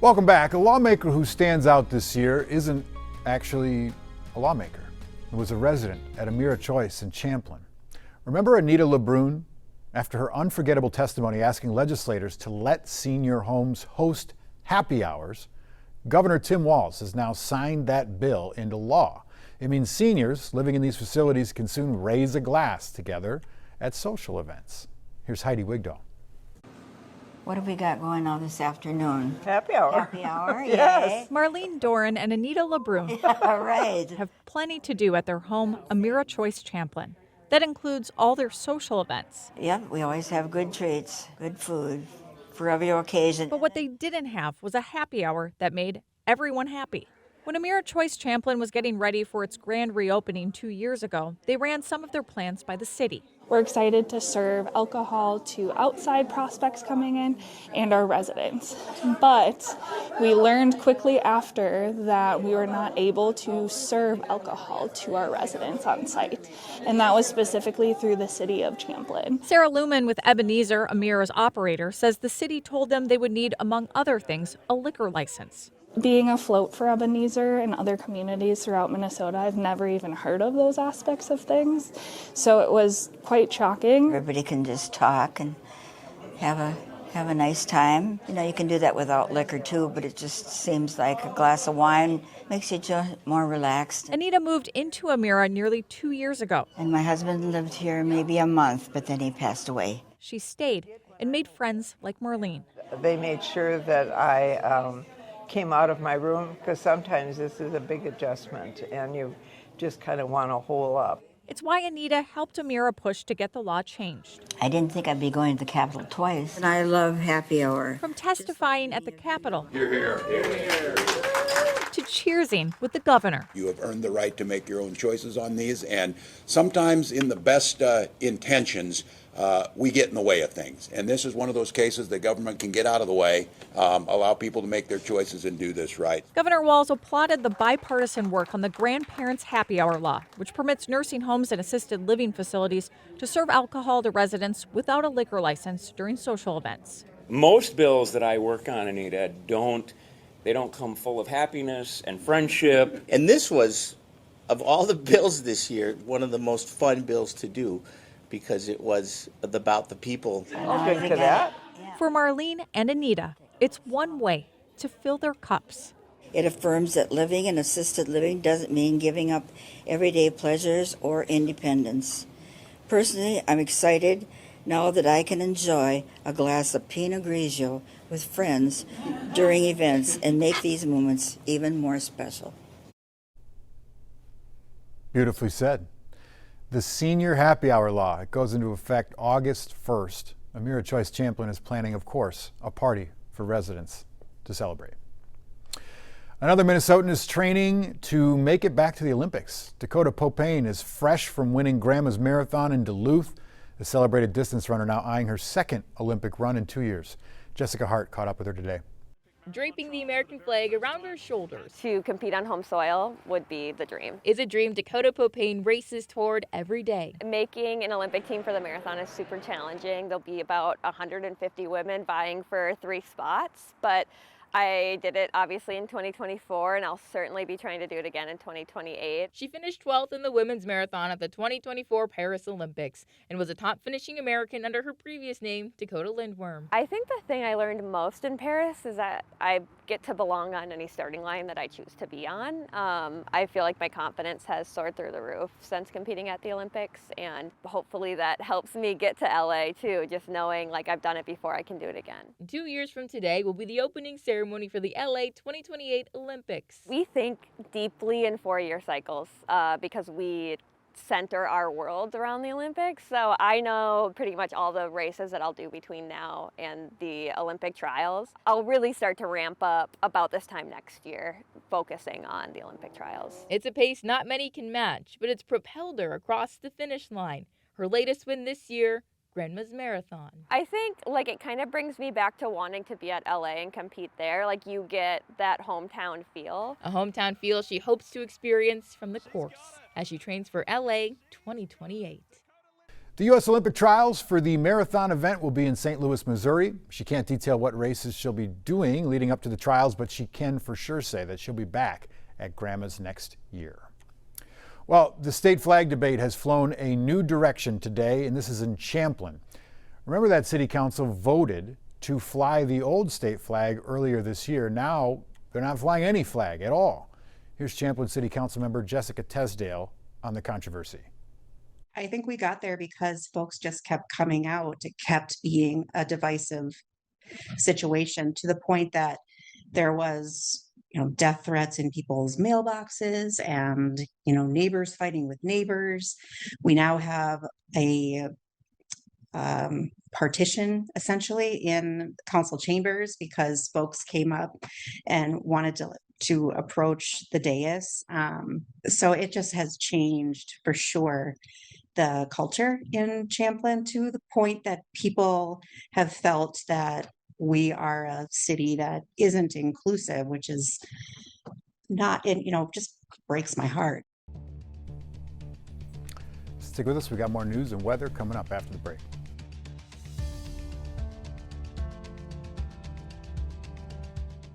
Welcome back. A lawmaker who stands out this year isn't actually a lawmaker. It was a resident at Amira Choice in Champlin. Remember Anita LeBrun? After her unforgettable testimony asking legislators to let senior homes host happy hours, Governor Tim Walz has now signed that bill into law. It means seniors living in these facilities can soon raise a glass together at social events. Here's Heidi Wigdahl. What have we got going on this afternoon? Happy hour. Happy hour, Yes. Marlene Doran and Anita LeBrun All right. have plenty to do at their home, Amira Choice Champlin. That includes all their social events. Yep, we always have good treats, good food for every occasion. But what they didn't have was a happy hour that made everyone happy. When Amira Choice Champlin was getting ready for its grand reopening 2 years ago, they ran some of their plans by the city. We're excited to serve alcohol to outside prospects coming in and our residents. But we learned quickly after that we were not able to serve alcohol to our residents on site. And that was specifically through the city of Champlin. Sarah Luman with Ebenezer, Amira's operator, says the city told them they would need, among other things, a liquor license. Being afloat for Ebenezer and other communities throughout Minnesota, I've never even heard of those aspects of things. So it was quite shocking. Everybody can just talk and have a nice time. You know, you can do that without liquor too, but it just seems like a glass of wine makes you just more relaxed. Anita moved into Amira nearly 2 years ago. And my husband lived here maybe a month, but then he passed away. She stayed and made friends like Marlene. They made sure that I came out of my room, because sometimes this is a big adjustment and you just kind of want to hole up. It's why Anita helped Amira push to get the law changed. I didn't think I'd be going to the Capitol twice. And I love happy hour. From testifying at the Capitol to cheersing with the governor. You have earned the right to make your own choices on these, and sometimes in the best intentions, we get in the way of things. And this is one of those cases the government can get out of the way, allow people to make their choices and do this right. Governor Walz applauded the bipartisan work on the Grandparents' Happy Hour law, which permits nursing homes and assisted living facilities to serve alcohol to residents without a liquor license during social events. Most bills that I work on, Anita, don't come full of happiness and friendship. And this was, of all the bills this year, one of the most fun bills to do, because it was about the people. I'll drink to that. For Marlene and Anita, it's one way to fill their cups. It affirms that living in assisted living doesn't mean giving up everyday pleasures or independence. Personally, I'm excited now that I can enjoy a glass of Pinot Grigio with friends during events and make these moments even more special. Beautifully said. The Senior Happy Hour law, it goes into effect August 1st. Amira Choice Champlin is planning, of course, a party for residents to celebrate. Another Minnesotan is training to make it back to the Olympics. Dakota Popane is fresh from winning Grandma's Marathon in Duluth. The celebrated distance runner now eyeing her second Olympic run in 2 years. Jessica Hart caught up with her today. Draping the American flag around her shoulders. To compete on home soil would be the dream. Is a dream Dakota Popane races toward every day. Making an Olympic team for the marathon is super challenging. There'll be about 150 women vying for 3 spots, but I did it obviously in 2024, and I'll certainly be trying to do it again in 2028. She finished 12th in the women's marathon at the 2024 Paris Olympics and was a top finishing American under her previous name, Dakota Lindworm. I think the thing I learned most in Paris is that I get to belong on any starting line that I choose to be on. I feel like my confidence has soared through the roof since competing at the Olympics, and hopefully that helps me get to LA too, just knowing like I've done it before, I can do it again. 2 years from today will be the opening ceremony for the LA 2028 Olympics. We think deeply in 4-year cycles because we center our world around the Olympics. So I know pretty much all the races that I'll do between now and the Olympic trials. I'll really start to ramp up about this time next year, focusing on the Olympic trials. It's a pace not many can match, but it's propelled her across the finish line. Her latest win this year, Grandma's Marathon. I think like it kind of brings me back to wanting to be at LA and compete there. Like you get that hometown feel. A hometown feel she hopes to experience from the course as she trains for LA 2028. The U.S. Olympic trials for the marathon event will be in St. Louis, Missouri. She can't detail what races she'll be doing leading up to the trials, but she can for sure say that she'll be back at Grandma's next year. Well, the state flag debate has flown a new direction today, and this is in Champlin. Remember that city council voted to fly the old state flag earlier this year. Now they're not flying any flag at all. Here's Champlin City Council member Jessica Tesdale on the controversy. I think we got there because folks just kept coming out. It kept being a divisive situation to the point that there was, death threats in people's mailboxes and, neighbors fighting with neighbors. We now have a partition essentially in council chambers because folks came up and wanted to approach the dais. So it just has changed for sure the culture in Champlin to the point that people have felt that we are a city that isn't inclusive, which is not, just breaks my heart. Stick with us. We got more news and weather coming up after the break.